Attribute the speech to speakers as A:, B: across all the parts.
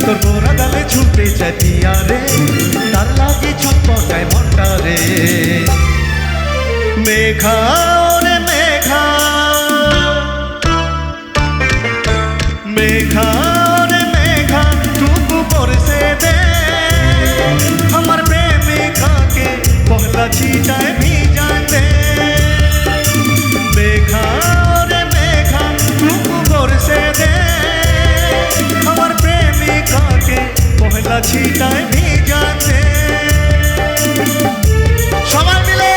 A: তোর গোরা গালে ছুটে যায় পিয়া রে, তার লাগে ছটপটায় মনটা রে। মেঘা রে মেঘা, মেঘা রে মেঘা, টুকু বরসে দে আমার প্রেমিকাকে পহলা ছিটায় ভিজায় দে। মেঘা রে মেঘা, টুকু বরসে দে আমার প্রেমিকাকে পহলা ছিটায় ভিজায় দে। সবাই মিলে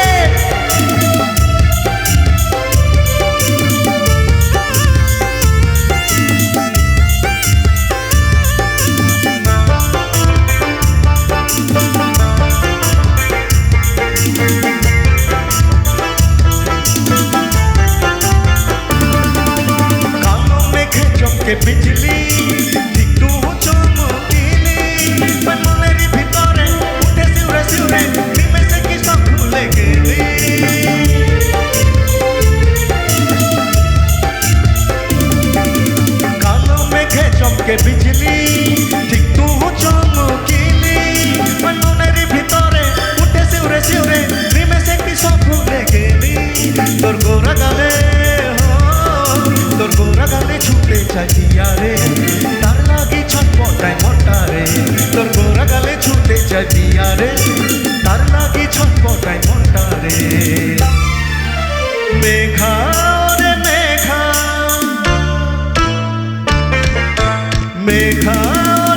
A: कालों में खेचों के बिजली दिखतू चमकीली, मैं मनेरी भितरे उठे सिउरे सिउरे निमे से किसा भूले गेली। कालों में खेचों के बिजली दिखतू चमकीली, मैं मनेरी भितरे उठे सिउरे सिउरे निमे से किसा भूले गेली। तोर गोरा गाले তোর গোরা গালে ছুটে যায় পিয়া রে, তার লাগি ছটপটায় মনটা রে। তোর গোরা গালে ছুটে যায় পিয়া রে, তার লাগি ছটপটায় মনটা রে। মেঘা রে মেঘা, মেঘা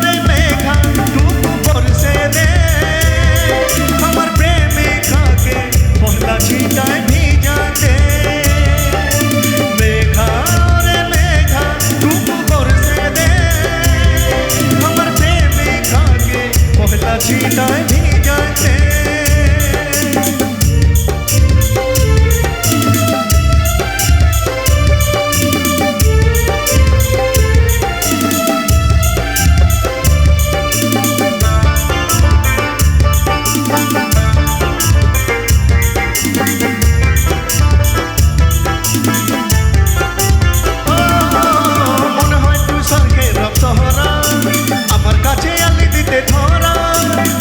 A: রে মেঘা, টুকু বরসে দে আমার প্রেমিকাকে পহলা ছিটায় ভিজা দে। মেঘা ছিটায় ভিজাতে। মনে হয় তুই স্বর্গের রক্তহরা, আমার কাছে আলি দিতে ধরা।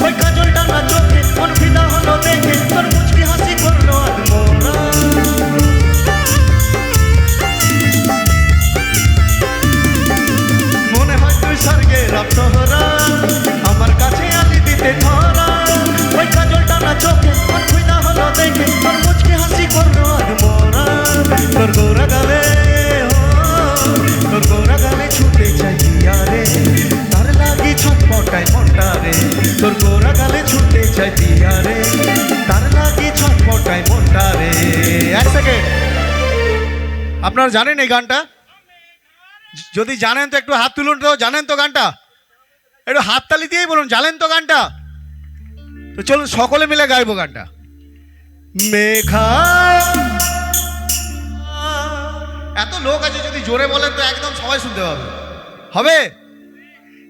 A: ওই কাজলটা না চোখে মন ফিদা হলো দেখে, তোর মুচকি হাসি করলো আদমরা। মনে হয় তুই স্বর্গের রক্তহরা, আমার কাছে আলি দিতে ধরা। ওই কাজলটা না চোখে মন ফিদা হলো দেখে, তোর মুচকি হাসি করলো আদমরা। তোর গোরা গালে তোর গোরা গালে ছুটে যায় পিয়া রে, তার লাগি ছটপটায় মনটা রে। তোর গোরা গালে ছুটে যায় পিয়া রে, তার লাগি ছটপটায় মনটা রে। এক সেকেন্ড, আপনারা জানেন এই গানটা? যদি জানেন তো একটু হাত তুলুন তো। জানেন তো গানটা? একটু হাততালি দিয়েই বলুন জানেন তো গানটা। তো চলুন সকলে মিলে গাইবো গানটা। মেঘা, এত লোক আছে, যদি জোরে বলেন তো একদম সবাই শুনতে পাবে। হবে?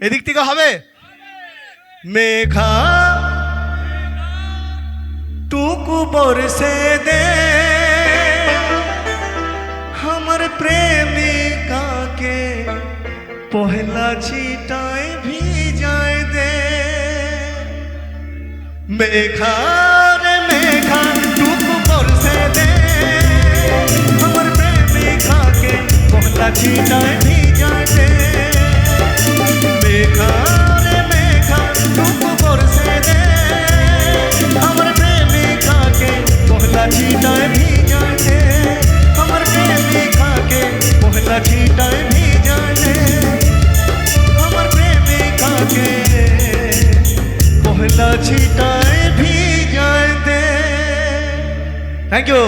A: এদিক থেকে হবে? মেঘা টুকু বরসে দে আমার প্রেমিকাকে পহলা ছিটায় ভিজায় দে। মেঘা রে মেঘা, টুকু বরসে দে আমার প্রেমিকাকে পহলা ছিটায় ভিজায় দে। মেঘা রে মেঘা, টুকু বরসে দে আমার প্রেমিকাকে পহলা ছিটায় ভিজায় দে। আমার প্রেমিকাকে পহলা ছিটায় ভিজায় দে। আমার প্রেমিকাকে পহলা ছিটায় ভিজায় দে। Thank you.